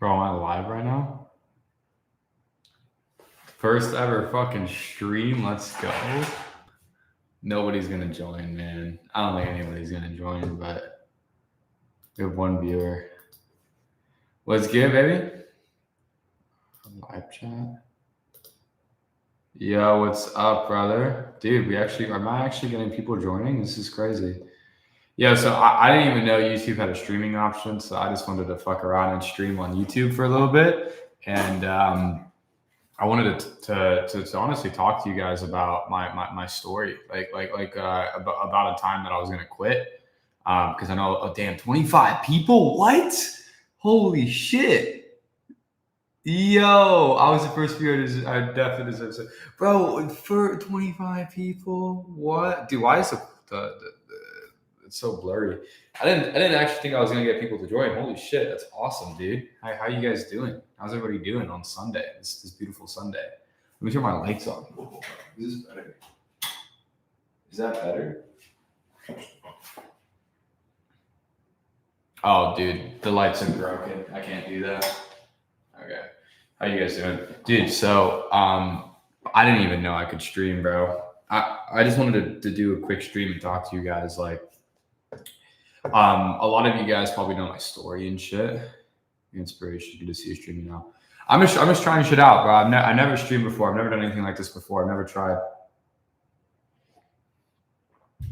Bro, am I live right now? First ever fucking stream. Let's go. Nobody's gonna join, man. I don't think anybody's gonna join, but we have one viewer. What's good, baby? Live chat. Yo, what's up, brother? Dude, am I actually getting people joining? This is crazy. Yeah, so I didn't even know YouTube had a streaming option, so I just wanted to fuck around and stream on YouTube for a little bit. And I wanted to honestly talk to you guys about my story, about a time that I was gonna quit, because I know, oh damn, 25 people, what? Holy shit! Yo, I was the first viewer. I definitely deserve it, bro. For 25 people, what? Dude, why is it's so blurry? I didn't actually think I was gonna get people to join. Holy shit, that's awesome, dude. How you guys doing? How's everybody doing on Sunday? This beautiful Sunday. Let me turn my lights on. Is this better? Is that better? Oh, dude, the lights are broken. I can't do that. Okay. How you guys doing? Dude, so I didn't even know I could stream, bro. I just wanted to do a quick stream and talk to you guys. Like, a lot of you guys probably know my story and shit. Inspiration. Good to see you streaming now. I'm just trying shit out, bro. I never streamed before. I've never done anything like this before. I've never tried.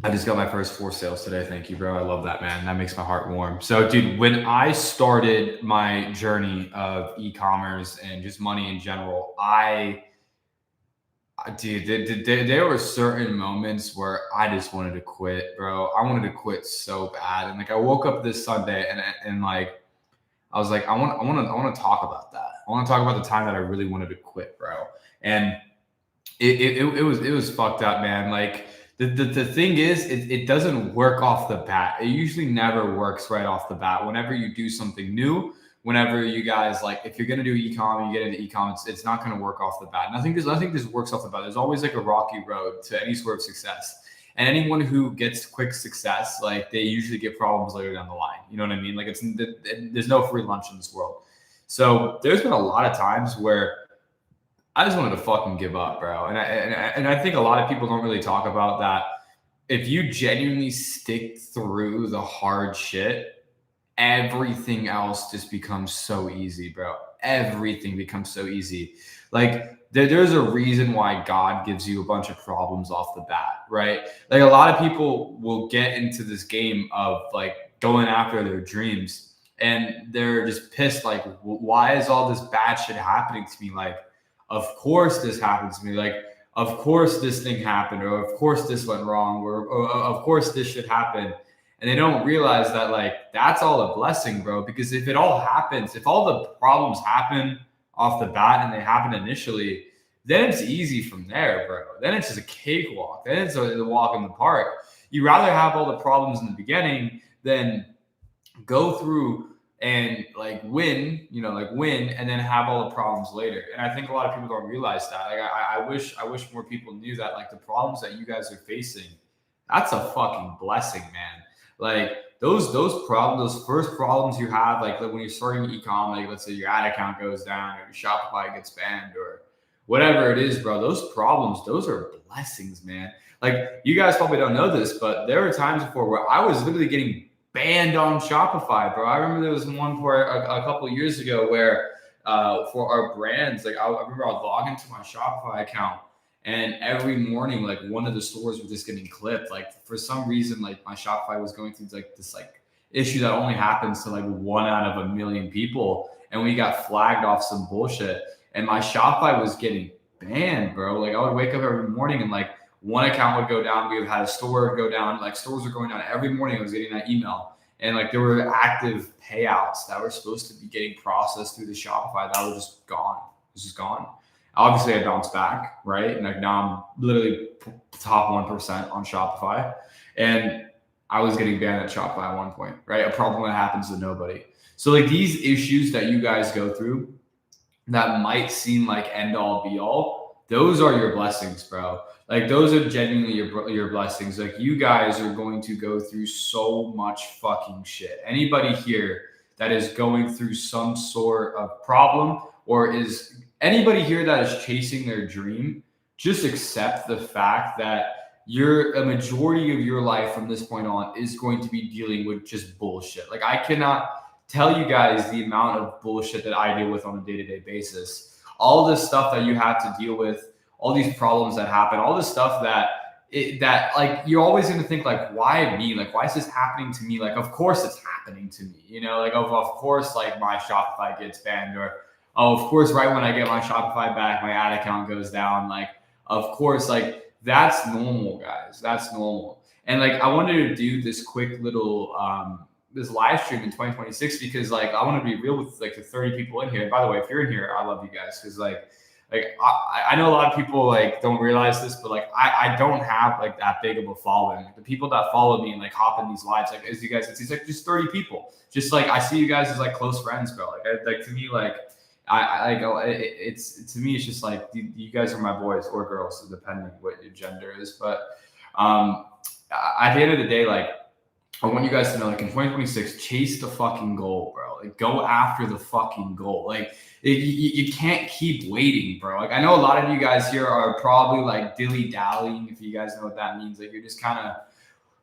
I just got my first 4 sales today. Thank you, bro. I love that, man. That makes my heart warm. So, dude, when I started my journey of e-commerce and just money in general, there were certain moments where I just wanted to quit, bro. I wanted to quit so bad. And like, I woke up this Sunday and like, I was like, I want to talk about that. I want to talk about the time that I really wanted to quit, bro. And it was fucked up, man. Like, the thing is, it doesn't work off the bat. It usually never works right off the bat. Whenever you do something new, whenever you guys, like, if you're gonna do e-com, you get into e-com, it's not gonna work off the bat. And I think this works off the bat. There's always like a rocky road to any sort of success. And anyone who gets quick success, like, they usually get problems later down the line. You know what I mean? Like, there's no free lunch in this world. So there's been a lot of times where I just wanted to fucking give up, bro. And I think a lot of people don't really talk about that. If you genuinely stick through the hard shit, everything else just becomes so easy, bro. Everything becomes so easy. Like, there's a reason why God gives you a bunch of problems off the bat, right? Like, a lot of people will get into this game of like going after their dreams and they're just pissed. Like, why is all this bad shit happening to me? Like, of course this happens to me. Like, of course this thing happened, or of course this went wrong, or of course this should happen. And they don't realize that, like, that's all a blessing, bro. Because if it all happens, if all the problems happen off the bat and they happen initially, then it's easy from there, bro. Then it's just a cakewalk. Then it's a walk in the park. You rather have all the problems in the beginning than go through and like win, and then have all the problems later. And I think a lot of people don't realize that. Like, I wish more people knew that, like, the problems that you guys are facing, that's a fucking blessing, man. Like, those problems, those first problems you have, like when you're starting e-com, like, let's say your ad account goes down or your Shopify gets banned or whatever it is, bro, those problems, those are blessings, man. Like, you guys probably don't know this, but there were times before where I was literally getting banned on Shopify, bro. I remember there was one for a couple of years ago where for our brands, like, I remember I would log into my Shopify account and every morning, like, one of the stores was just getting clipped. Like, for some reason, like, my Shopify was going through like this like issue that only happens to like 1 out of a million people. And we got flagged off some bullshit and my Shopify was getting banned, bro. Like, I would wake up every morning and like one account would go down. We had a store go down. Like, stores were going down every morning. I was getting that email. And like, there were active payouts that were supposed to be getting processed through the Shopify that were just gone. It was just gone. Obviously, I bounced back, right? And like, now I'm literally top 1% on Shopify. And I was getting banned at Shopify at one point, right? A problem that happens to nobody. So like, these issues that you guys go through that might seem like end all be all, those are your blessings, bro. Like, those are genuinely your blessings. Like, you guys are going to go through so much fucking shit. Anybody here that is going through some sort of problem, or is anybody here that is chasing their dream, just accept the fact that a majority of your life from this point on is going to be dealing with just bullshit. Like, I cannot tell you guys the amount of bullshit that I deal with on a day-to-day basis. All this stuff that you have to deal with, all these problems that happen, all this stuff that like, you're always going to think like, why me? Like, why is this happening to me? Like, of course it's happening to me, you know, like, of course, like, my Shopify gets banned, or, oh, of course, right when I get my Shopify back, my ad account goes down. Like, of course, like, that's normal, guys. That's normal. And like, I wanted to do this quick little, this live stream in 2026, because like, I want to be real with like the 30 people in here. And by the way, if you're in here, I love you guys. Cause like I know a lot of people like don't realize this, but like, I don't have like that big of a following. Like, the people that follow me and like hop in these lives, like, as you guys, it's like just 30 people. Just like, I see you guys as like close friends, bro. Like to me, like, it's to me, it's just like, you guys are my boys or girls, depending what your gender is. But at the end of the day, like, I want you guys to know, like, in 2026, chase the fucking goal, bro. Like, go after the fucking goal. Like, you can't keep waiting, bro. Like, I know a lot of you guys here are probably like dilly-dallying, if you guys know what that means. Like, you're just kind of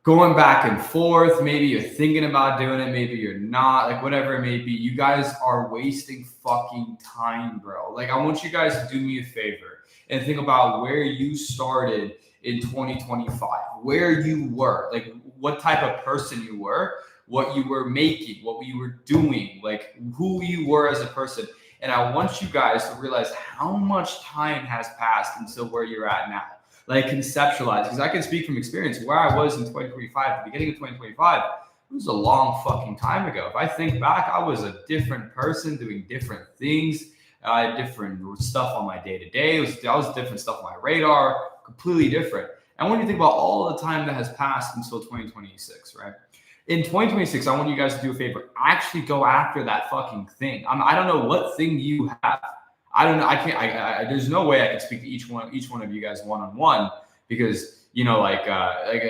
going back and forth. Maybe you're thinking about doing it, maybe you're not, like, whatever it may be. You guys are wasting fucking time, bro. Like, I want you guys to do me a favor and think about where you started in 2025, where you were, like, what type of person you were, what you were making, what you were doing, like, who you were as a person. And I want you guys to realize how much time has passed until where you're at now. Like, conceptualize, because I can speak from experience. Where I was in 2025, the beginning of 2025, it was a long fucking time ago. If I think back, I was a different person doing different things. I had different stuff on my day-to-day. I was different stuff on my radar, completely different. And when you think about all the time that has passed until 2026, right? In 2026, I want you guys to do a favor. Actually go after that fucking thing. I don't know what thing you have. I don't know. I can't. There's no way I can speak to each one of you guys one-on-one, because, you know, like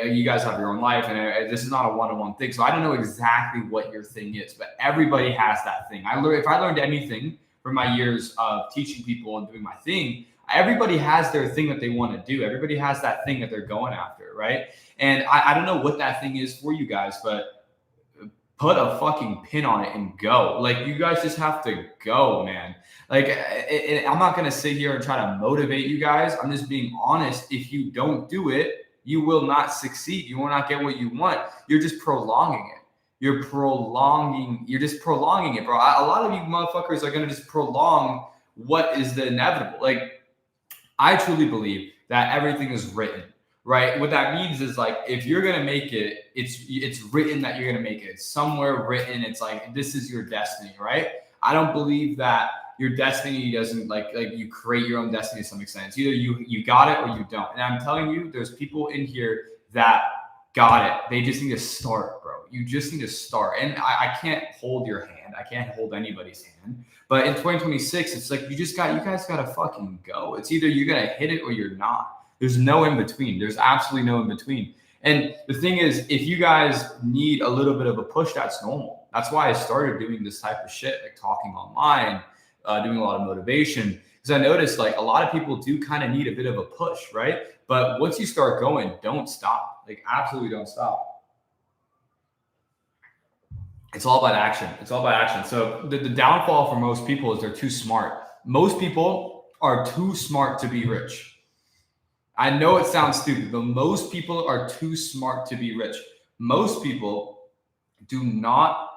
you guys have your own life, and this is not a one-on-one thing. So I don't know exactly what your thing is, but everybody has that thing. If I learned anything from my years of teaching people and doing my thing, everybody has their thing that they want to do. Everybody has that thing that they're going after, right? And I don't know what that thing is for you guys, but put a fucking pin on it and go. Like, you guys just have to go, man. Like, I'm not going to sit here and try to motivate you guys. I'm just being honest. If you don't do it, you will not succeed. You will not get what you want. You're just prolonging it. You're just prolonging it, bro. A lot of you motherfuckers are going to just prolong what is the inevitable. Like, I truly believe that everything is written, right? What that means is, like, if you're going to make it, it's written that you're going to make it. It's somewhere written. It's like, this is your destiny, right? I don't believe that your destiny doesn't, like you create your own destiny to some extent. It's either you got it or you don't. And I'm telling you, there's people in here that got it. They just need to start, bro. You just need to start. And I can't hold your hand. I can't hold anybody's hand. But in 2026, it's like, you guys got to fucking go. It's either you're going to hit it or you're not. There's no in between. There's absolutely no in between. And the thing is, if you guys need a little bit of a push, that's normal. That's why I started doing this type of shit, like talking online, doing a lot of motivation. Because I noticed, like, a lot of people do kind of need a bit of a push, right? But once you start going, don't stop. Like, absolutely don't stop. It's all about action. It's all about action. So the downfall for most people is they're too smart. Most people are too smart to be rich. I know it sounds stupid, but most people are too smart to be rich. Most people do not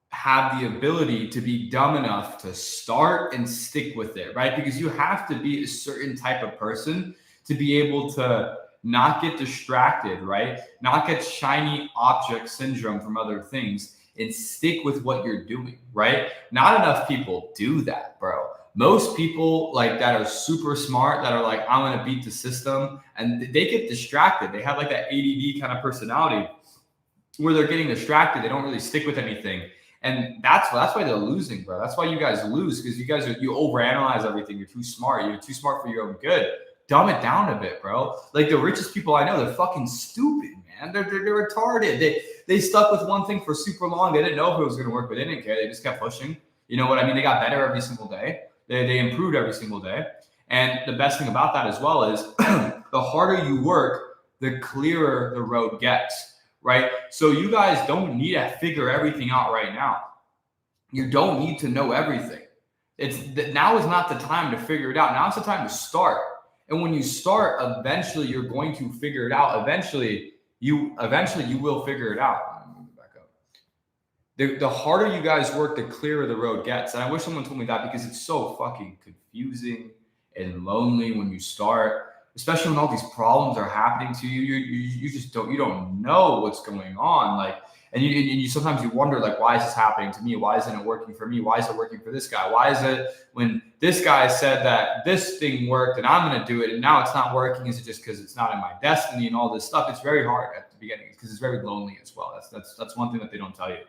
have the ability to be dumb enough to start and stick with it, right? Because you have to be a certain type of person to be able to not get distracted, right? Not get shiny object syndrome from other things and stick with what you're doing, right? Not enough people do that, bro. Most people, like, that are super smart, that are like, I'm going to beat the system, and they get distracted. They have like that ADD kind of personality where they're getting distracted. They don't really stick with anything. And that's why they're losing, bro. That's why you guys lose, because you overanalyze everything. You're too smart. You're too smart for your own good. dumb it down a bit, bro. Like the richest people I know, they're fucking stupid, man. They're retarded. They stuck with one thing for super long. They didn't know if it was going to work, but they didn't care. They just kept pushing. You know what I mean? They got better every single day. They improved every single day. And the best thing about that as well is the harder you work, the clearer the road gets, right? So you guys don't need to figure everything out right now. You don't need to know everything. Now is not the time to figure it out. Now it's the time to start. And when you start, eventually you're going to figure it out. Eventually you will figure it out. The harder you guys work, the clearer the road gets. And I wish someone told me that, because it's so fucking confusing and lonely when you start, especially when all these problems are happening to you. You just don't know what's going on. Like, and you sometimes you wonder, like, why is this happening to me? Why isn't it working for me? Why is it working for this guy? Why is it when this guy said that this thing worked and I'm going to do it and now it's not working? Is it just because it's not in my destiny and all this stuff? It's very hard at the beginning because it's very lonely as well. That's one thing that they don't tell you.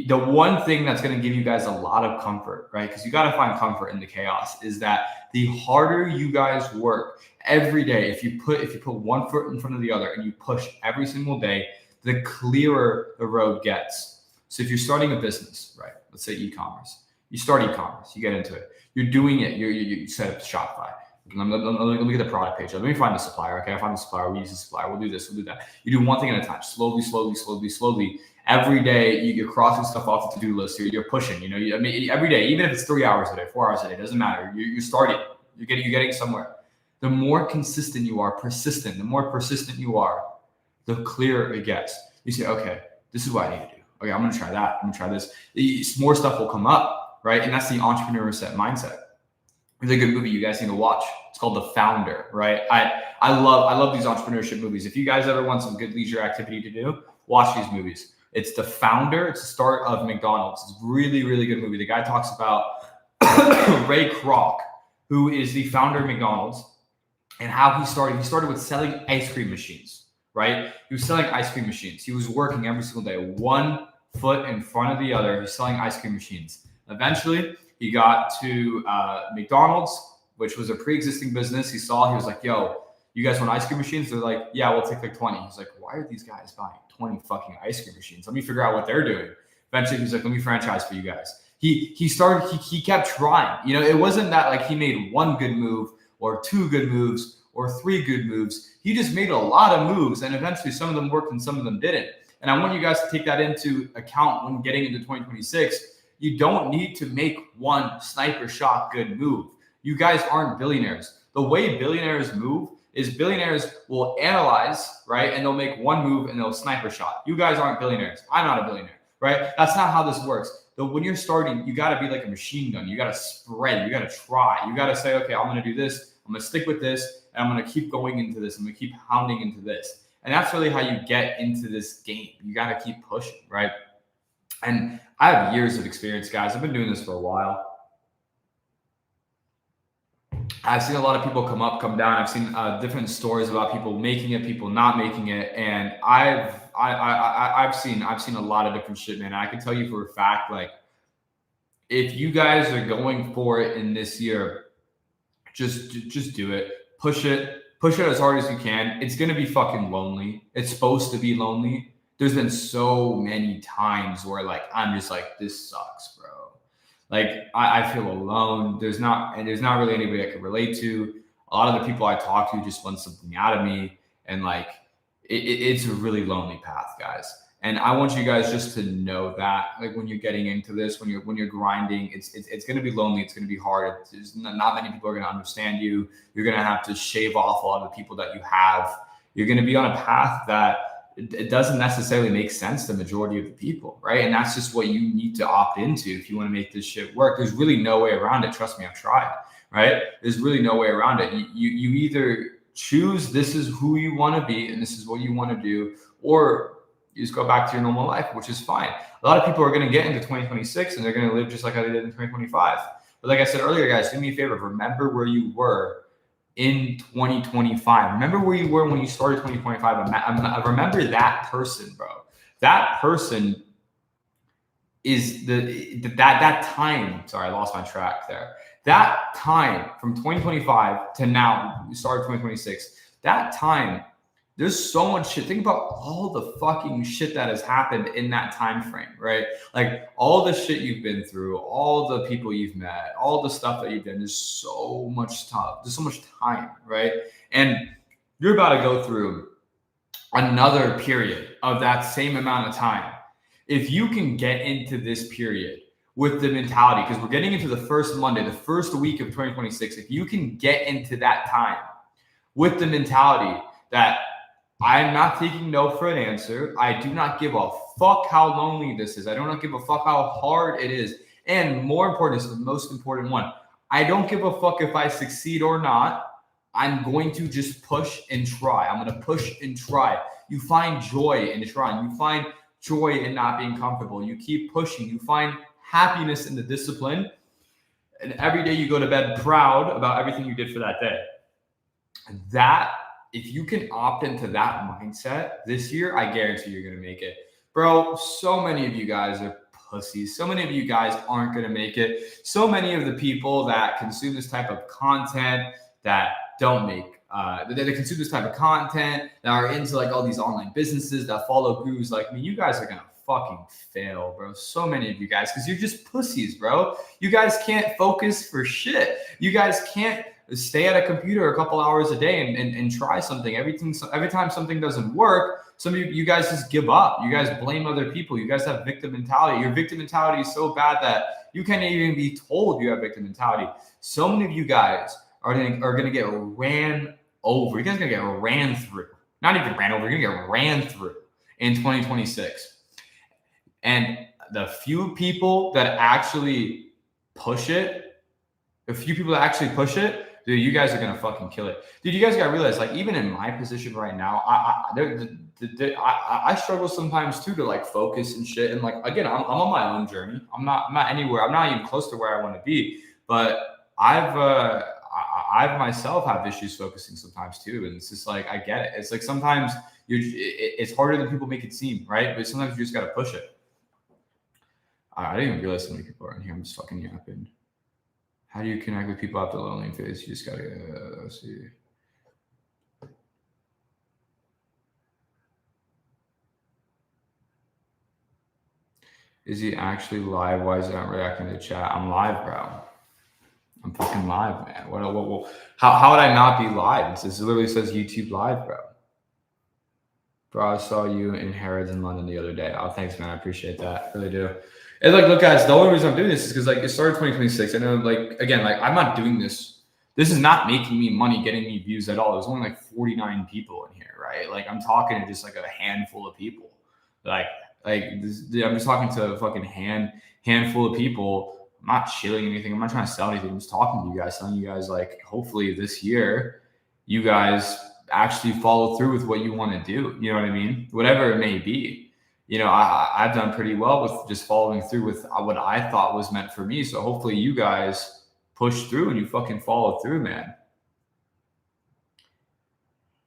The one thing that's going to give you guys a lot of comfort, right? Because you got to find comfort in the chaos, is that the harder you guys work every day, if you put one foot in front of the other and you push every single day, the clearer the road gets. So if you're starting a business, right? Let's say e-commerce. You start e-commerce, you get into it. You're doing it. You set up Shopify. Let me get the product page. Let me find the supplier. Okay, I find the supplier. We use the supplier. We'll do this. We'll do that. You do one thing at a time. Slowly. Every day you're crossing stuff off the to-do list. You're pushing. I mean, every day, even if it's 3 hours a day, 4 hours a day, doesn't matter. You're starting. You're getting somewhere. The more consistent you are, persistent. The more persistent you are, the clearer it gets. You say, okay, this is what I need to do. Okay, I'm going to try that. I'm going to try this. More stuff will come up, right? And that's the entrepreneur mindset. It's a good movie you guys need to watch. It's called The Founder, right? I love these entrepreneurship movies. If you guys ever want some good leisure activity to do, watch these movies. It's The Founder. It's the start of McDonald's. It's a really, really good movie. The guy talks about Ray Kroc, who is the founder of McDonald's, and how he started. He started with selling ice cream machines, right? He was selling ice cream machines. He was working every single day, one foot in front of the other. He's selling ice cream machines. Eventually, he got to McDonald's, which was a pre-existing business. He was like, yo, you guys want ice cream machines? They're like, yeah, we'll take like 20. He's like, why are these guys buying 20 fucking ice cream machines? Let me figure out what they're doing. Eventually, he's like, let me franchise for you guys. He kept trying. It wasn't that like he made one good move or two good moves or three good moves. He just made a lot of moves, and eventually some of them worked and some of them didn't. And I want you guys to take that into account when getting into 2026. You don't need to make one sniper shot good move. You guys aren't billionaires. The way billionaires move is billionaires will analyze, right? And they'll make one move and they'll sniper shot. You guys aren't billionaires. I'm not a billionaire, right? That's not how this works. When you're starting, you got to be like a machine gun. You got to spread. You got to try. You got to say, okay, I'm going to do this. I'm going to stick with this. And I'm going to keep going into this. I'm going to keep pounding into this. And that's really how you get into this game. You got to keep pushing, right? And I have years of experience, guys. I've been doing this for a while. I've seen a lot of people come down. I've seen different stories about people making it, people not making it, and I've seen a lot of different shit, man. And I can tell you for a fact, like, if you guys are going for it in this year, just do it. Push it as hard as you can. It's gonna be fucking lonely. It's supposed to be lonely. There's been so many times where like I'm just like, this sucks, bro. Like I feel alone. There's not really anybody I can relate to. A lot of the people I talk to just want something out of me, and like it's a really lonely path, guys. And I want you guys just to know that, like, when you're getting into this, when you're grinding, it's going to be lonely. It's going to be hard. There's not many people are going to understand you. You're going to have to shave off a lot of the people that you have. You're going to be on a path that it doesn't necessarily make sense to the majority of the people, right? And that's just what you need to opt into if you want to make this shit work. There's really no way around it. Trust me, I've tried, right? There's really no way around it. You either choose this is who you want to be and this is what you want to do, or you just go back to your normal life, which is fine. A lot of people are going to get into 2026 and they're going to live just like how they did in 2025. But like I said earlier, guys, do me a favor. Remember where you were in 2025. Remember where you were when you started 2025. Remember that person, bro. That person is that time. Sorry, I lost my track there. That time from 2025 to now, we started 2026, that time, there's so much shit. Think about all the fucking shit that has happened in that time frame, right? Like all the shit you've been through, all the people you've met, all the stuff that you've done. There's so much stuff. There's so much time, right? And you're about to go through another period of that same amount of time. If you can get into this period with the mentality, because we're getting into the first Monday, the first week of 2026, if you can get into that time with the mentality that I'm not taking no for an answer. I do not give a fuck how lonely this is. I do not give a fuck how hard it is. And more important, is the most important one. I don't give a fuck if I succeed or not. I'm going to just push and try. I'm going to push and try. You find joy in trying. You find joy in not being comfortable. You keep pushing. You find happiness in the discipline. And every day you go to bed proud about everything you did for that day. That, if you can opt into that mindset this year, I guarantee you're going to make it. Bro, so many of you guys are pussies. So many of you guys aren't going to make it. So many of the people that consume this type of content that don't make, that consume this type of content, that are into like all these online businesses, that follow gurus like me, you guys are going to fucking fail, bro. So many of you guys, because you're just pussies, bro. You guys can't focus for shit. You guys can't stay at a computer a couple hours a day and try something. Every time something doesn't work, some of you guys just give up. You guys blame other people. You guys have victim mentality. Your victim mentality is so bad that you can't even be told you have victim mentality. So many of you guys are gonna get ran over. You guys are gonna get ran through. Not even ran over. You're gonna get ran through in 2026. And the few people that actually push it, dude, you guys are gonna fucking kill it, dude. You guys gotta realize, like, even in my position right now, I struggle sometimes too to like focus and shit. And like, again, I'm on my own journey. I'm not anywhere. I'm not even close to where I want to be. But I've myself have issues focusing sometimes too. And it's just like, I get it. It's like sometimes it's harder than people make it seem, right? But sometimes you just gotta push it. I didn't even realize so many people are in here. I'm just fucking yapping. How do you connect with people after lonely phase? You just gotta see. Is he actually live? Why is he not reacting to the chat? I'm live, bro. I'm fucking live, man. How would I not be live? This literally says YouTube live, bro. Bro, I saw you in Harrods in London the other day. Oh, thanks, man. I appreciate that. I really do. And like, look, guys, the only reason I'm doing this is because like it started 2026. I know, like, again, like I'm not doing this. This is not making me money, getting me views at all. There's only like 49 people in here, right? Like I'm talking to just like a handful of people. Like I'm just talking to a fucking handful of people. I'm not shilling anything. I'm not trying to sell anything. I'm just talking to you guys, telling you guys like, hopefully this year, you guys actually follow through with what you want to do. You know what I mean? Whatever it may be. You know, I've done pretty well with just following through with what I thought was meant for me. So hopefully you guys push through and you fucking follow through, man.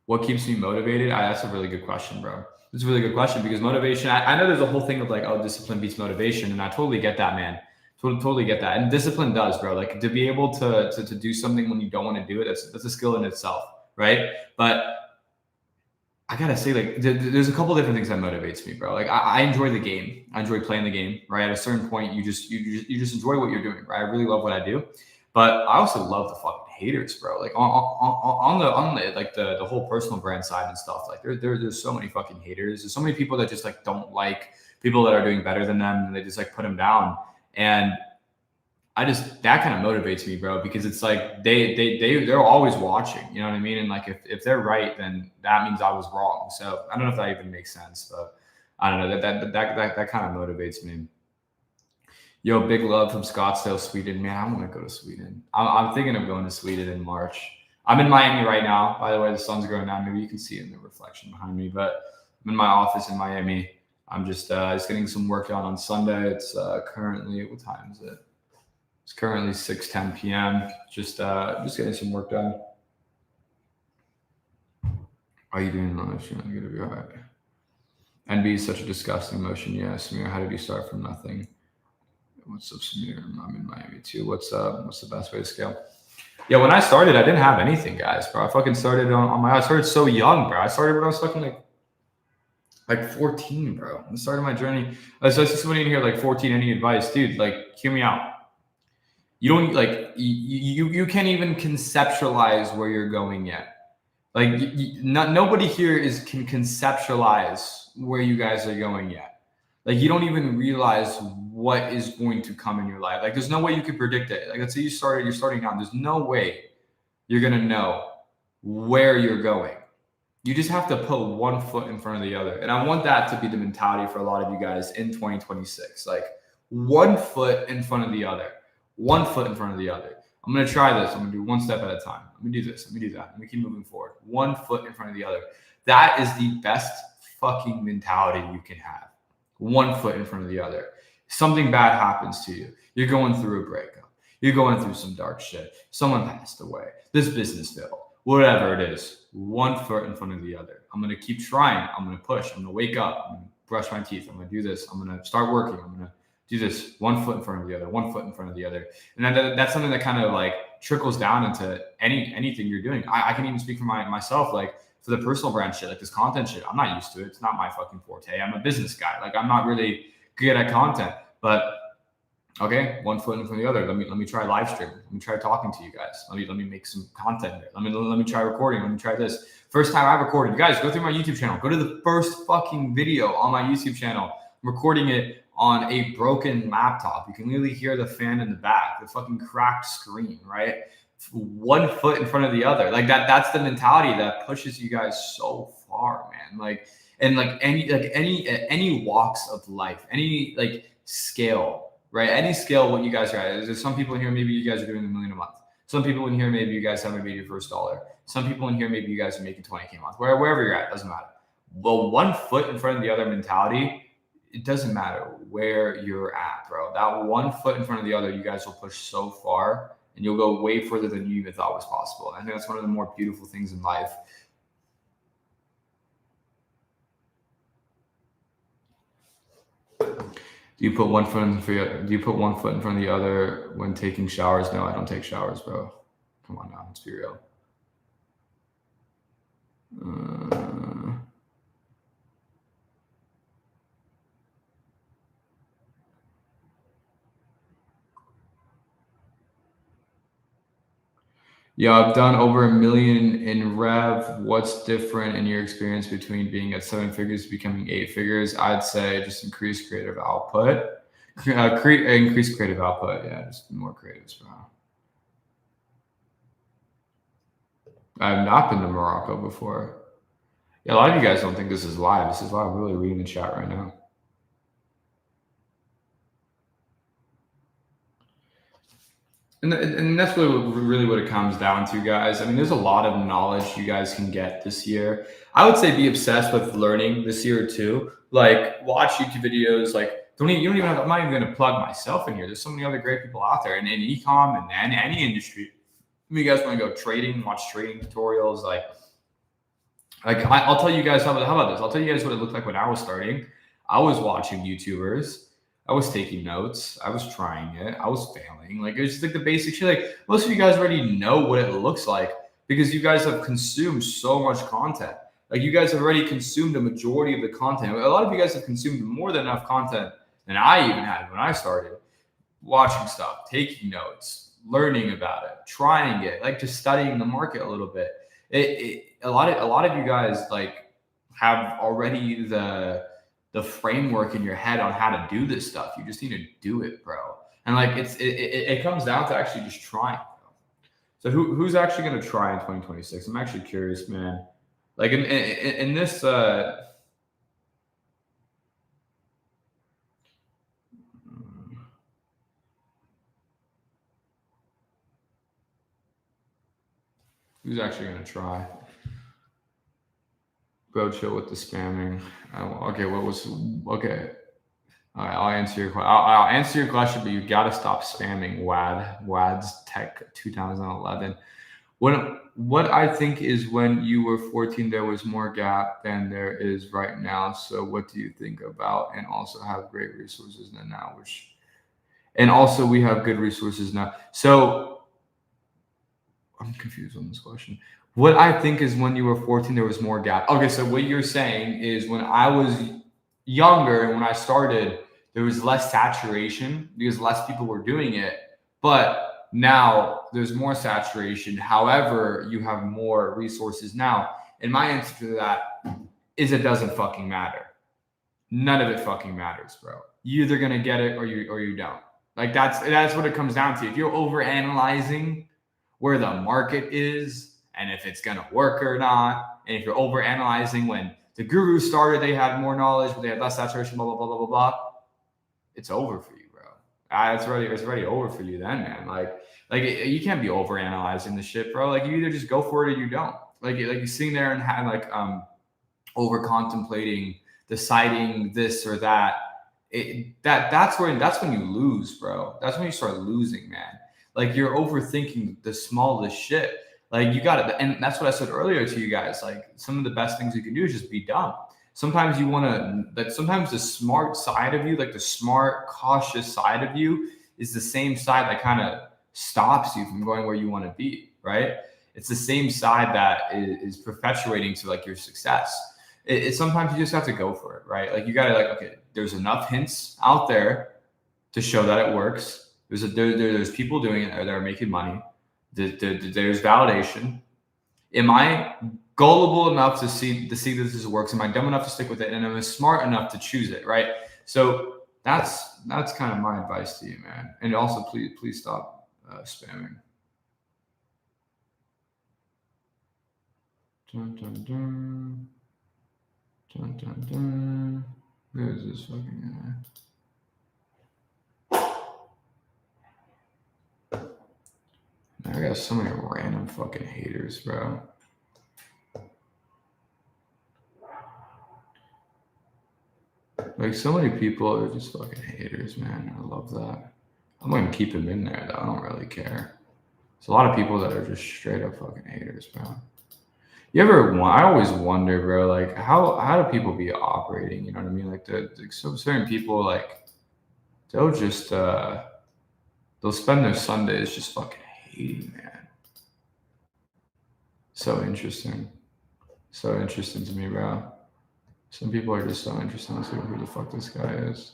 What keeps me motivated? That's a really good question, bro. It's a really good question because motivation, I know there's a whole thing of like, oh, discipline beats motivation. And I totally get that, man. Totally get that. And discipline does, bro. Like to be able to do something when you don't want to do it, that's a skill in itself, right? But I gotta say, like, there's a couple different things that motivates me, bro. Like, I enjoy the game. I enjoy playing the game, right? At a certain point, you just enjoy what you're doing, right? I really love what I do, but I also love the fucking haters, bro. Like on the like the whole personal brand side and stuff. Like, there's so many fucking haters. There's so many people that just like don't like people that are doing better than them, and they just like put them down. And that kind of motivates me, bro, because it's like they're always watching, you know what I mean? And like if they're right, then that means I was wrong. So I don't know if that even makes sense, but I don't know, that kind of motivates me. Yo, big love from Scottsdale, Sweden. Man, I want to go to Sweden. I'm thinking of going to Sweden in March. I'm in Miami right now. By the way, the sun's going down. Maybe you can see it in the reflection behind me, but I'm in my office in Miami. I'm just getting some work done on Sunday. It's currently, what time is it? It's currently 6:10 p.m. Just getting some work done. Are you doing lunch? You're not gonna be all right. NB is such a disgusting emotion. Yes, Samir, how did you start from nothing? What's up, Samir? I'm in Miami too. What's the best way to scale? Yeah, when I started, I didn't have anything, guys, bro. I fucking started I started so young, bro. I started when I was fucking like 14, bro. I started my journey. So I see somebody in here like 14. Any advice, dude? Like, hear me out. You don't like you can't even conceptualize where you're going yet. Like, nobody here can conceptualize where you guys are going yet. Like, you don't even realize what is going to come in your life. Like, there's no way you can predict it. Like, let's say you're starting out. There's no way you're gonna know where you're going. You just have to put one foot in front of the other. And I want that to be the mentality for a lot of you guys in 2026. Like, one foot in front of the other. One foot in front of the other. I'm going to try this. I'm going to do one step at a time. Let me do this. Let me do that. Let me keep moving forward. One foot in front of the other. That is the best fucking mentality you can have. One foot in front of the other. Something bad happens to you. You're going through a breakup. You're going through some dark shit. Someone passed away. This business failed. Whatever it is. One foot in front of the other. I'm going to keep trying. I'm going to push. I'm going to wake up. I'm going to brush my teeth. I'm going to do this. I'm going to start working. I'm going to do this. One foot in front of the other. One foot in front of the other. And that's something that kind of like trickles down into anything you're doing. I can even speak for myself, like for the personal brand shit, like this content shit. I'm not used to it. It's not my fucking forte. I'm a business guy. Like, I'm not really good at content, but okay, one foot in front of the other. Let me try live stream. Let me try talking to you guys. Let me make some content here. Let me try recording. Let me try this. First time I recorded. You guys, go through my YouTube channel. Go to the first fucking video on my YouTube channel. I'm recording it on a broken laptop. You can literally hear the fan in the back, the fucking cracked screen, right? One foot in front of the other. Like that's the mentality that pushes you guys so far, man. Like, and like any walks of life, any like scale, right? Any scale, what you guys are at. There's some people in here, maybe you guys are doing $1 million a month. Some people in here, maybe you guys haven't made your first dollar. Some people in here, maybe you guys are making 20K a month. Wherever you're at, doesn't matter. Well, one foot in front of the other mentality, it doesn't matter where you're at, bro. That one foot in front of the other, you guys will push so far and you'll go way further than you even thought was possible. And I think that's one of the more beautiful things in life. Do you put one foot in front of the other when taking showers? No, I don't take showers, bro. Come on now, let's be real. Yeah, I've done over $1 million in rev. What's different in your experience between being at 7 figures to becoming 8 figures? I'd say just increase creative output. Increase creative output. Yeah, just be more creative, bro. I have not been to Morocco before. Yeah, a lot of you guys don't think this is live. This is live. I'm really reading the chat right now. And that's really what it comes down to, guys. I mean, there's a lot of knowledge you guys can get this year. I would say be obsessed with learning this year too. Like, watch YouTube videos. Like, you don't even have, I'm not even going to plug myself in here. There's so many other great people out there in e-com and any industry. If you guys want to go trading, watch trading tutorials. Like I'll tell you guys, how about this? I'll tell you guys what it looked like when I was starting. I was watching YouTubers. I was taking notes. I was trying it. I was failing. Like, it was just like the basic shit. Like, most of you guys already know what it looks like because you guys have consumed so much content. Like, you guys have already consumed a majority of the content. A lot of you guys have consumed more than enough content than I even had when I started. Watching stuff, taking notes, learning about it, trying it, like just studying the market a little bit. A lot of you guys like have already the framework in your head on how to do this stuff. You just need to do it, bro. And like it comes down to actually just trying. So who's actually going to try in 2026? I'm actually curious, man. Like in this who's actually going to try? Bro, chill with the spamming. Okay, okay. All right, I'll answer your question. I'll answer your question, but you got to stop spamming Wad's Tech 2011. What I think is when you were 14, there was more gap than there is right now. So what do you think about? And also have great resources than now, which And also we have good resources now. So I'm confused on this question. What I think is when you were 14, there was more gap. Okay, so what you're saying is when I was younger and when I started, there was less saturation because less people were doing it. But now there's more saturation. However, you have more resources now. And my answer to that is it doesn't fucking matter. None of it fucking matters, bro. You're either gonna get it or you don't. Like that's what it comes down to. If you're over analyzing where the market is and if it's going to work or not. And if you're over analyzing when the guru started, they had more knowledge, but they had less saturation, blah, blah, blah, blah, blah, blah. It's over for you, bro. It's already over for you then, man. Like you can't be over analyzing the shit, bro. Like you either just go for it or you don't. Like you're sitting there and have like over contemplating, deciding this or that. That's when you lose, bro. That's when you start losing, man. Like you're overthinking the smallest shit. Like you got it. And that's what I said earlier to you guys. Like some of the best things you can do is just be dumb. Sometimes you want to, like sometimes the smart side of you, like the smart, cautious side of you is the same side that kind of stops you from going where you want to be, right? It's the same side that is perpetuating to like your success. Sometimes you just have to go for it, right? Like you got to like, okay, there's enough hints out there to show that it works. There's people doing it that are making money. There's validation. Am I gullible enough to see that this works? Am I dumb enough to stick with it? And am I smart enough to choose it? Right. So that's kind of my advice to you, man. And also, please stop spamming. Dun, dun, dun. Dun, dun, dun. Who is this fucking guy? I got so many random fucking haters, bro. Like so many people are just fucking haters, man. I love that. I'm gonna keep them in there though. I don't really care. There's a lot of people that are just straight up fucking haters, bro. I always wonder, bro, like how do people be operating? You know what I mean? Like some certain people, like they'll just they'll spend their Sundays just fucking hating, man. So interesting to me, bro. Some people are just so interesting. Let's see who the fuck this guy is.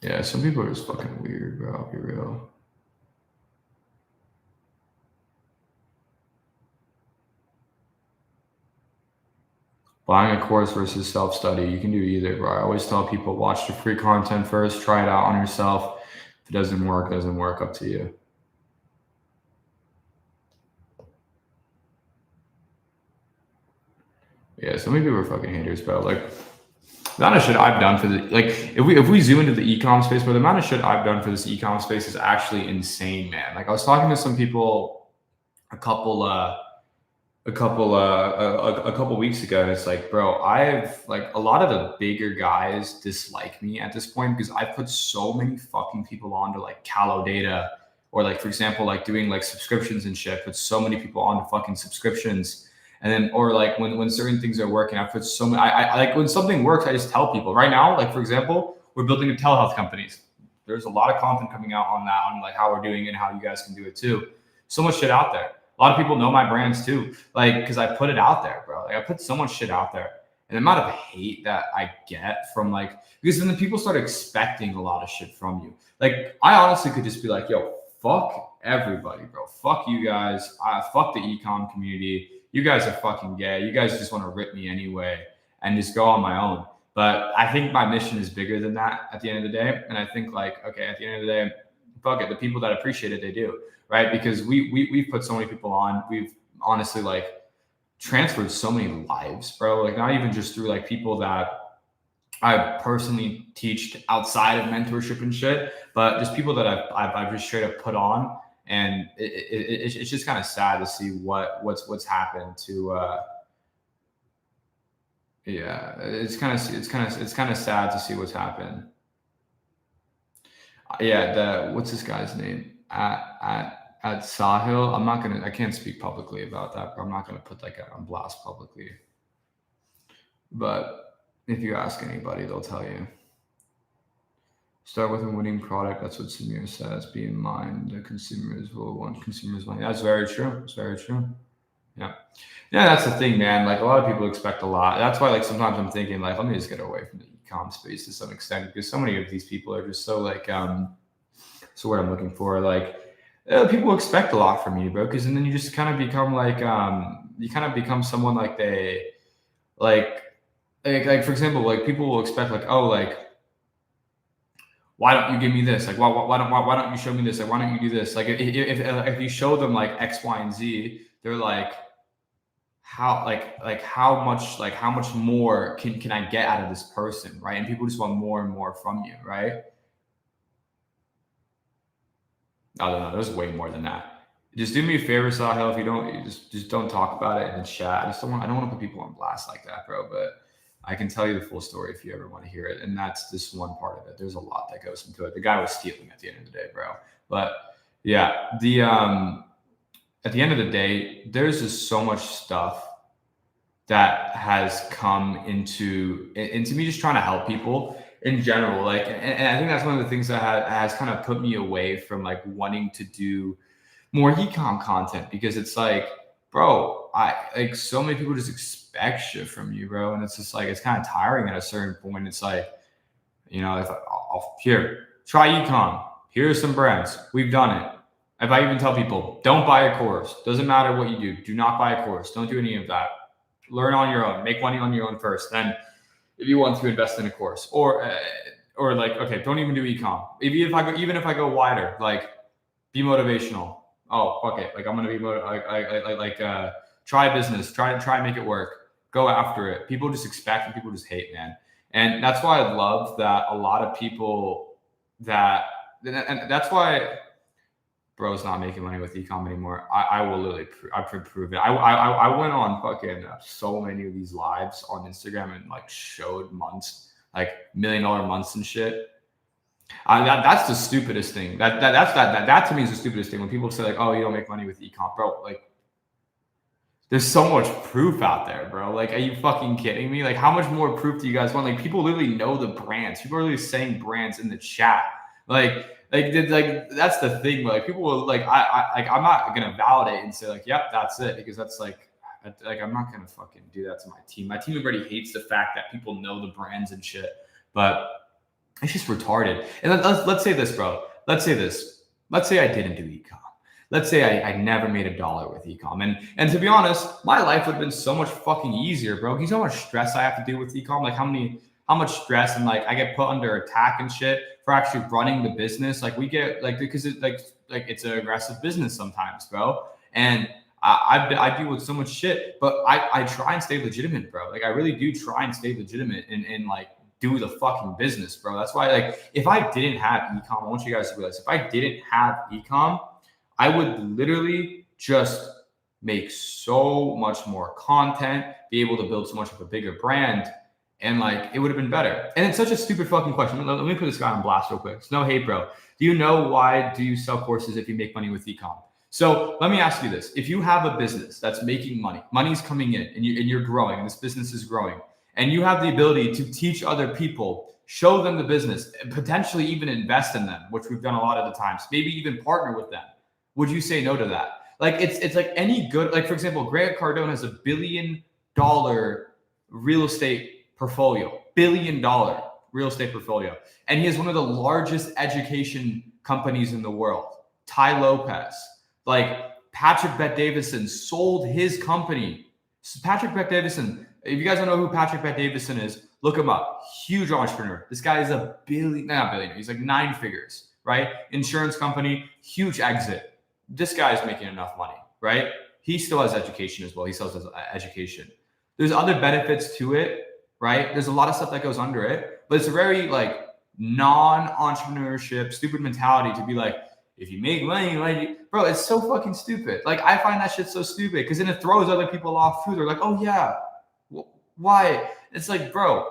Yeah, some people are just fucking weird, bro. I'll be real. Buying a course versus self-study. You can do either, bro. I always tell people, watch the free content first, try it out on yourself. If it doesn't work, up to you. Yeah, so many people are fucking haters, bro. Like, the amount of shit I've done for the, like, if we zoom into the e-com space, but the amount of shit I've done for this e-com space is actually insane, man. Like, I was talking to some people a couple weeks ago, and it's like, bro, I've like a lot of the bigger guys dislike me at this point because I put so many fucking people onto like Callow data, or like for example, like doing like subscriptions and shit. Put so many people onto fucking subscriptions, and then or like when certain things are working, I put so many. I like when something works, I just tell people. Right now, like for example, we're building a telehealth companies. There's a lot of content coming out on that, on like how we're doing it and how you guys can do it too. So much shit out there. A lot of people know my brands too, like because I put it out there, bro. Like I put so much shit out there, and the amount of hate that I get from like because then the people start expecting a lot of shit from you. Like I honestly could just be like, yo, fuck everybody, bro. Fuck you guys. Fuck the ecom community. You guys are fucking gay. You guys just want to rip me anyway and just go on my own. But I think my mission is bigger than that at the end of the day. And I think like, okay, at the end of the day, fuck it. The people that appreciate it, they do. Right? Because we've put so many people on. We've honestly like transferred so many lives, bro. Like not even just through like people that I personally teached outside of mentorship and shit, but just people that I've just straight up put on And it's just kind of sad to see what's happened to. Yeah, it's kind of sad to see what's happened. Yeah, what's this guy's name at Sahil? I can't speak publicly about that, but I'm not gonna put that guy on blast publicly. But if you ask anybody, they'll tell you. Start with a winning product. That's what Samir says. Be in mind, the consumers will want consumers' money. That's very true. It's very true. Yeah. Yeah, that's the thing, man. Like a lot of people expect a lot. That's why, like, sometimes I'm thinking, like, let me just get away from the e-com space to some extent because so many of these people are just so like, so what I'm looking for, like, people expect a lot from you, bro. Because and then you just kind of become like, you kind of become someone like they, like for example, like people will expect like, oh, like, why don't you give me this? Like, why don't you show me this? Like, why don't you do this? Like, if you show them like X, Y, and Z, they're like, how how much more can I get out of this person, right? And people just want more and more from you, right? I don't know. There's way more than that. Just do me a favor, Sahel. If you don't, just don't talk about it in the chat. I don't want to put people on blast like that, bro. But I can tell you the full story if you ever want to hear it. And that's just one part of it. There's a lot that goes into it. The guy was stealing at the end of the day, bro. But yeah, at the end of the day, there's just so much stuff that has come into me just trying to help people in general. Like, and I think that's one of the things that has kind of put me away from like wanting to do more e-com content because it's like, bro, like so many people just expect shit from you, bro. And it's just like, it's kind of tiring at a certain point. It's like, you know, if here, try e-com. Here are some brands. We've done it. If I even tell people, don't buy a course. Doesn't matter what you do. Do not buy a course. Don't do any of that. Learn on your own. Make money on your own first. Then if you want to invest in a course or like, okay, don't even do e-com. Even if I go wider, like be motivational. Oh, fuck it. Like I'm going to be try a business, try and make it work. Go after it. People just expect and people just hate, man. And that's why I love that a lot of people and that's why bro's not making money with e-com anymore. I will literally prove it. I went on fucking so many of these lives on Instagram and like showed months, like $1 million months and shit. That's the stupidest thing. That to me is the stupidest thing when people say like, oh, you don't make money with e-com, bro. Like, there's so much proof out there, bro. Like, are you fucking kidding me? Like, how much more proof do you guys want? Like, people literally know the brands. People are literally saying brands in the chat. Like that's the thing. Like, people will like, I'm not gonna validate and say like, yep, that's it, because that's like I'm not gonna fucking do that to my team. My team already hates the fact that people know the brands and shit, but it's just retarded. And let's say this, bro. Let's say this. Let's say I didn't do e-com. Let's say I never made $1 with e-com. And to be honest, my life would have been so much fucking easier, bro. You know how much stress I have to deal with e-com? Like how much stress, and like I get put under attack and shit for actually running the business. Like we get like, because it like it's an aggressive business sometimes, bro. And I deal with so much shit, but I try and stay legitimate, bro. Like I really do try and stay legitimate and like do the fucking business, bro. That's why, like, if I didn't have e-com, I want you guys to realize, if I didn't have e-com, I would literally just make so much more content, be able to build so much of a bigger brand, and like it would have been better. And it's such a stupid fucking question. Let me put this guy on blast real quick. It's no hate, bro. Do you know why do you sell courses if you make money with e-com? So let me ask you this. If you have a business that's making money, money's coming in, and you're growing, and this business is growing, and you have the ability to teach other people, show them the business, potentially even invest in them, which we've done a lot of the times, maybe even partner with them, would you say no to that? Like it's like any good, like for example, Grant Cardone has $1 billion real estate portfolio, $1 billion real estate portfolio. And he has one of the largest education companies in the world. Ty Lopez, like Patrick Bet-Davidson sold his company. Patrick Bet-Davidson, if you guys don't know who Patrick Bet-Davidson is, look him up. Huge entrepreneur. This guy is not billionaire. He's like 9 figures, right? Insurance company, huge exit. This guy is making enough money, right? He still has education as well. He still has education. There's other benefits to it, right? There's a lot of stuff that goes under it, but it's a very like non-entrepreneurship, stupid mentality to be like, if you make money, like, bro, it's so fucking stupid. Like, I find that shit so stupid because then it throws other people off too. They're like, oh yeah, why? It's like, bro,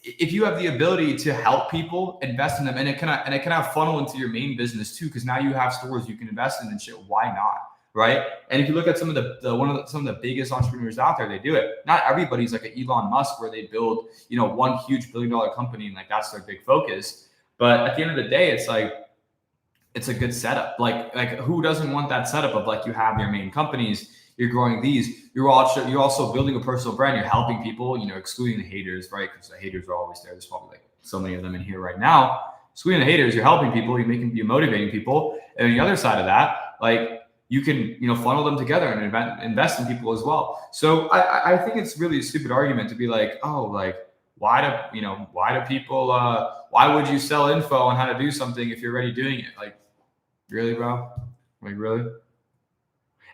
if you have the ability to help people, invest in them, and it can have funnel into your main business too, because now you have stores you can invest in and shit. Why not? Right? And if you look at some of the biggest entrepreneurs out there, they do it. Not everybody's like an Elon Musk where they build, one huge $1 billion company and like that's their big focus. But at the end of the day, it's like, it's a good setup. Like who doesn't want that setup of like, you have your main companies, you're growing these, you're also building a personal brand, you're helping people, excluding the haters, right? Because the haters are always there. There's probably like so many of them in here right now. Excluding the haters, you're helping people, you're motivating people. And on the other side of that, like, you can, funnel them together and invest in people as well. So I think it's really a stupid argument to be like, oh, like, why do people, why would you sell info on how to do something if you're already doing it? Like, really, bro? Like, really?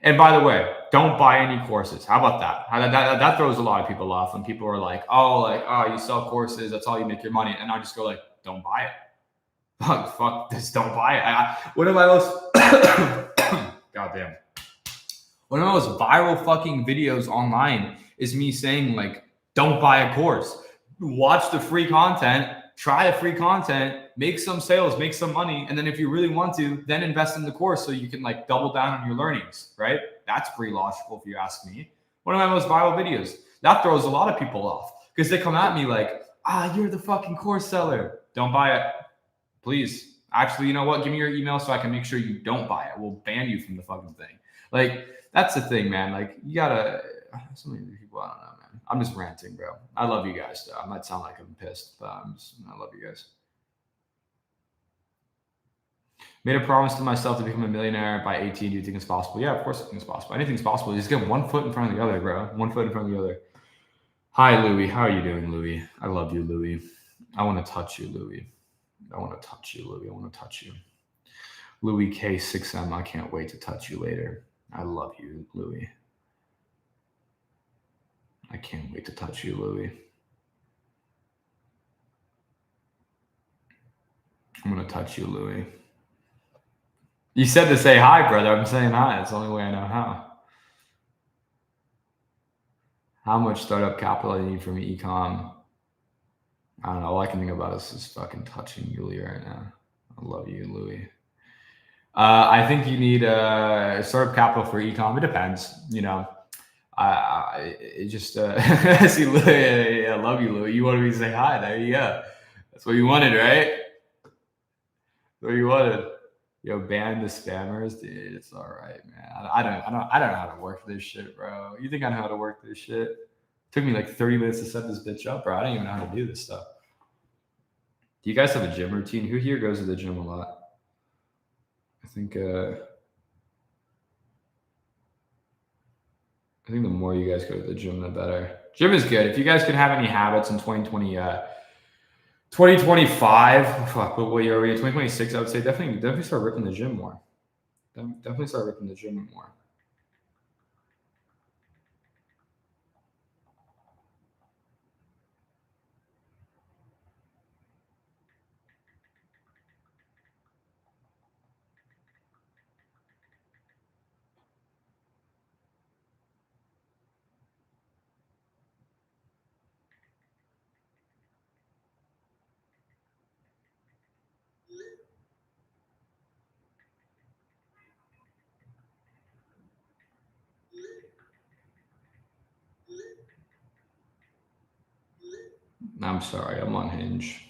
And by the way, don't buy any courses. How about that? That throws a lot of people off when people are like, oh, you sell courses, that's all you make your money. And I just go like, don't buy it. Fuck this, don't buy it. One of my most goddamn. One of the most viral fucking videos online is me saying like, don't buy a course. Watch the free content, try the free content, make some sales, make some money. And then if you really want to, then invest in the course so you can like double down on your learnings, right? That's pretty logical if you ask me. One of my most viral videos. That throws a lot of people off because they come at me like, you're the fucking course seller. Don't buy it. Please. Actually, you know what? Give me your email so I can make sure you don't buy it. We'll ban you from the fucking thing. Like, that's the thing, man. Like, you gotta, so many people, I don't know, man. I'm just ranting, bro. I love you guys, though. I might sound like I'm pissed, but I love you guys. Made a promise to myself to become a millionaire by 18. Do you think it's possible? Yeah, of course I think it's possible. Anything's possible. You just get one foot in front of the other, bro. One foot in front of the other. Hi, Louie. How are you doing, Louie? I love you, Louie. I want to touch you, Louie. I want to touch you, Louie. I want to touch you. Louie K6M, I can't wait to touch you later. I love you, Louie. I can't wait to touch you, Louie. I'm going to touch you, Louie. You said to say hi, brother. I'm saying hi. It's the only way I know how. How much startup capital do you need from e-com? I don't know. All I can think about is fucking touching you, Louie, right now. I love you, Louie. I think you need startup capital for e-com. It depends, it just see, Louie, I love you, Louie. You wanted me to say hi. There you go. That's what you wanted, right? That's what you wanted. Yo, ban the spammers, dude. It's all right, man. I don't know how to work this shit, bro. You think I know how to work this shit? It took me like 30 minutes to set this bitch up, bro. I don't even know how to do this stuff. Do you guys have a gym routine? Who here goes to the gym a lot? I think the more you guys go to the gym, the better. Gym is good. If you guys can have any habits in 2025, fuck, what year are we? 2026, I would say definitely start ripping the gym more. Definitely start ripping the gym more. I'm sorry, I'm on Hinge.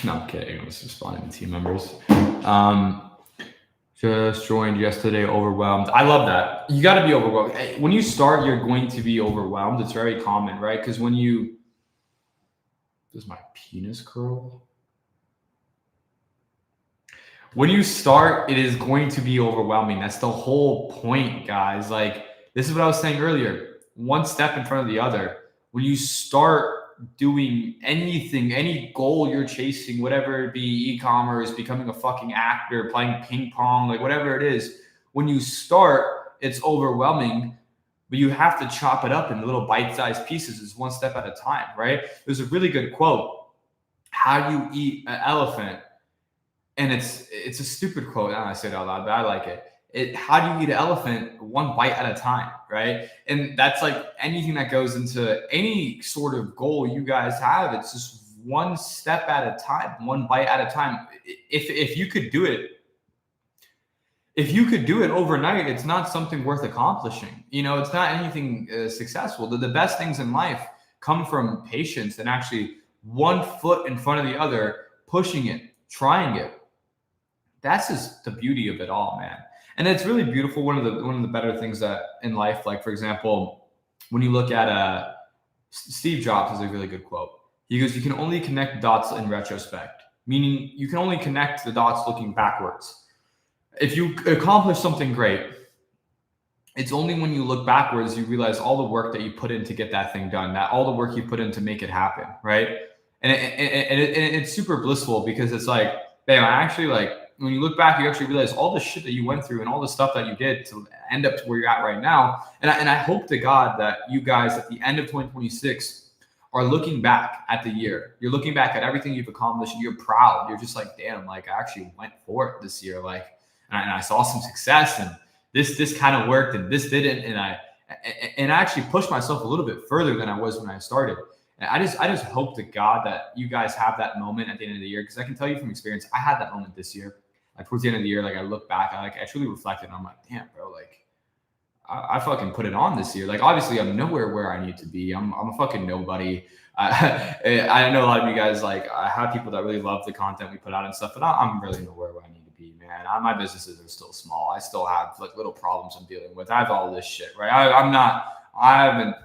No, I'm kidding. I was responding to team members. Just joined yesterday, overwhelmed. I love that. You got to be overwhelmed. When you start, you're going to be overwhelmed. It's very common, right? Because when you, does my penis curl? When you start, it is going to be overwhelming. That's the whole point, guys. Like, this is what I was saying earlier. One step in front of the other. When you start doing anything, any goal you're chasing, whatever it be, e-commerce, becoming a fucking actor, playing ping pong, like whatever it is, when you start, it's overwhelming, but you have to chop it up in little bite-sized pieces. It's one step at a time, right? There's a really good quote. How do you eat an elephant? And it's a stupid quote, and I say it out loud, but I like it. How do you eat an elephant? One bite at a time, right? And that's like anything that goes into any sort of goal you guys have. It's just one step at a time, one bite at a time. If you could do it, if you could do it overnight, it's not something worth accomplishing. You know, it's not anything successful. The best things in life come from patience and actually one foot in front of the other, pushing it, trying it. That's just the beauty of it all, man. And it's really beautiful. One of the better things that in life, like for example, when you look at Steve Jobs has a really good quote. He goes, "You can only connect dots in retrospect," meaning you can only connect the dots looking backwards. If you accomplish something great, it's only when you look backwards you realize all the work that you put in to get that thing done, that all the work you put in to make it happen, right? And it's super blissful because it's like, damn, I actually like, when you look back, you actually realize all the shit that you went through and all the stuff that you did to end up to where you're at right now. And I hope to God that you guys at the end of 2026 are looking back at the year. You're looking back at everything you've accomplished and you're proud. You're just like, damn, like I actually went for it this year. Like, and I saw some success and this kind of worked and this didn't. And I actually pushed myself a little bit further than I was when I started. And I just hope to God that you guys have that moment at the end of the year. Cause I can tell you from experience, I had that moment this year. Like towards the end of the year, like I look back, I truly reflected and I'm like, damn, bro, like I fucking put it on this year. Like obviously I'm nowhere where I need to be. I'm a fucking nobody. I know a lot of you guys, like I have people that really love the content we put out and stuff, but I'm really nowhere where I need to be, man. My businesses are still small. I still have like little problems I'm dealing with. I have all this shit, right? I haven't,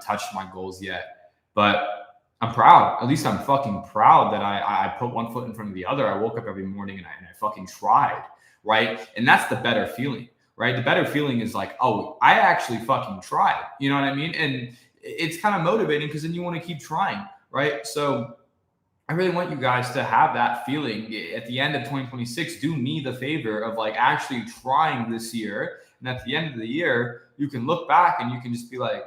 touched my goals yet, but I'm proud. At least I'm fucking proud that I put one foot in front of the other. I woke up every morning and I fucking tried, right? And that's the better feeling, right? The better feeling is like, oh, I actually fucking tried. You know what I mean? And it's kind of motivating because then you want to keep trying, right? So I really want you guys to have that feeling at the end of 2026. Do me the favor of like actually trying this year. And at the end of the year, you can look back and you can just be like,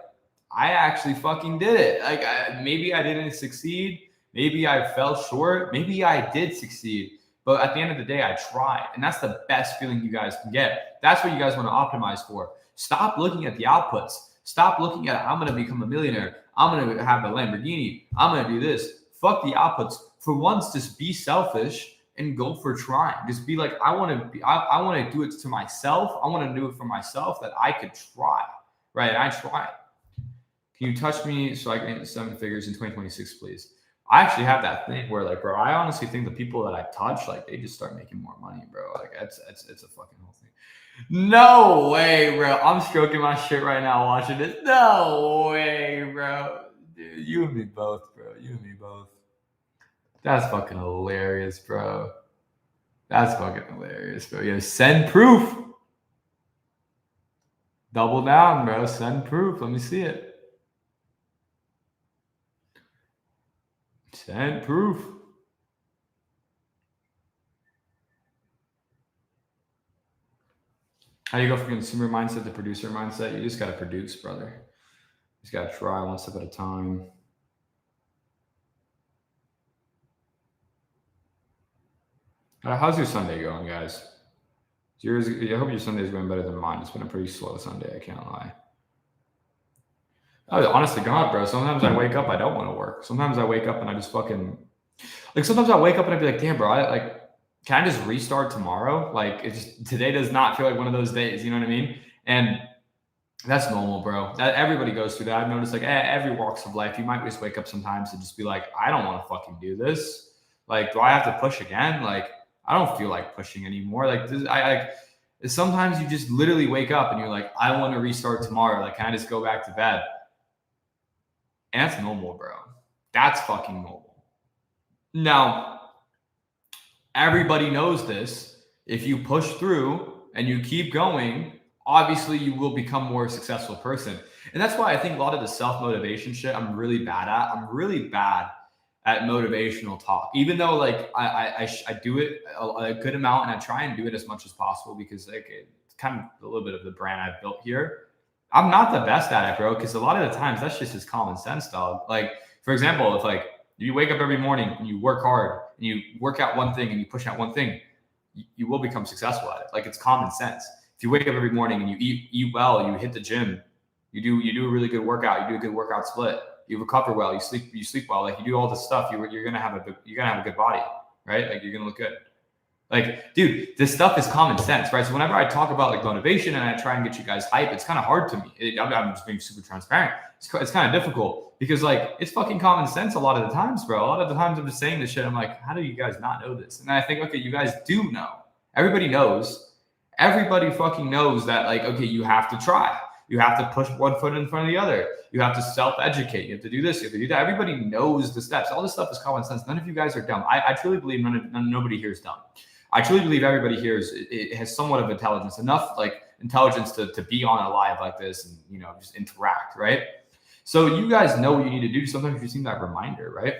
I actually fucking did it. Like maybe I didn't succeed. Maybe I fell short. Maybe I did succeed. But at the end of the day, I tried. And that's the best feeling you guys can get. That's what you guys want to optimize for. Stop looking at the outputs. Stop looking at, I'm going to become a millionaire. I'm going to have a Lamborghini. I'm going to do this. Fuck the outputs. For once, just be selfish and go for trying. Just be like, I want to do it to myself. I want to do it for myself that I could try. Right? And I tried. Can you touch me so I can hit 7 figures in 2026, please? I actually have that thing where, like, bro, I honestly think the people that I touch, like, they just start making more money, bro. Like, it's a fucking whole thing. No way, bro. I'm stroking my shit right now watching this. No way, bro. Dude, you and me both, bro. You and me both. That's fucking hilarious, bro. That's fucking hilarious, bro. Yeah, send proof. Double down, bro. Send proof. Let me see it. Send proof. How do you go from consumer mindset to producer mindset? You just got to produce, brother. You just got to try one step at a time. How's your Sunday going, guys? I hope your Sunday is going better than mine. It's been a pretty slow Sunday, I can't lie. Oh, honest to God, bro. Sometimes I wake up, I don't want to work. Sometimes I wake up and I just fucking like. Sometimes I wake up and I'd be like, "Damn, bro, can I just restart tomorrow?" Like, today does not feel like one of those days. You know what I mean? And that's normal, bro. That everybody goes through that. I've noticed, like, every walks of life, you might just wake up sometimes and just be like, "I don't want to fucking do this. Like, do I have to push again? Like, I don't feel like pushing anymore. Like, sometimes you just literally wake up and you're like, I want to restart tomorrow. Like, can I just go back to bed?" And that's normal, bro. That's fucking normal. Now, everybody knows this. If you push through and you keep going, obviously you will become a more successful person. And that's why I think a lot of the self-motivation shit I'm really bad at. I'm really bad at motivational talk, even though like I do it a good amount and I try and do it as much as possible because like it's kind of a little bit of the brand I've built here. I'm not the best at it, bro, because a lot of the times that's just common sense, dog. Like, for example, if like you wake up every morning and you work hard and you work out one thing and you push out one thing, you will become successful at it. Like, it's common sense. If you wake up every morning and you eat well, you hit the gym, you do a really good workout, you do a good workout split, you recover well, you sleep well, like you do all this stuff, you're gonna have a good body, right? Like, you're gonna look good. Like, dude, this stuff is common sense, right? So whenever I talk about like motivation and I try and get you guys hype, it's kind of hard to me. I'm just being super transparent. It's kind of difficult because like it's fucking common sense a lot of the times, bro. A lot of the times I'm just saying this shit. I'm like, how do you guys not know this? And I think, okay, you guys do know. Everybody knows. Everybody fucking knows that, like, okay, you have to try. You have to push one foot in front of the other. You have to self-educate. You have to do this. You have to do that. Everybody knows the steps. All this stuff is common sense. None of you guys are dumb. I truly believe nobody here is dumb. I truly believe everybody here it has somewhat of intelligence, enough like intelligence to be on a live like this and, you know, just interact, right? So you guys know what you need to do. Sometimes you just need that reminder, right?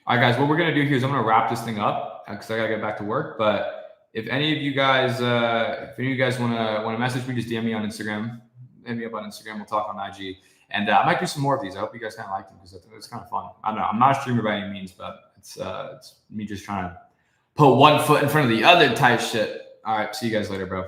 All right, guys, what we're going to do here is I'm going to wrap this thing up because I got to get back to work. But if any of you guys, want to message me, just DM me on Instagram. Hit me up on Instagram. We'll talk on IG. And I might do some more of these. I hope you guys kind of like them because I think it's kind of fun. I don't know. I'm not a streamer by any means, but it's me just trying to put one foot in front of the other type shit. All right. See you guys later, bro.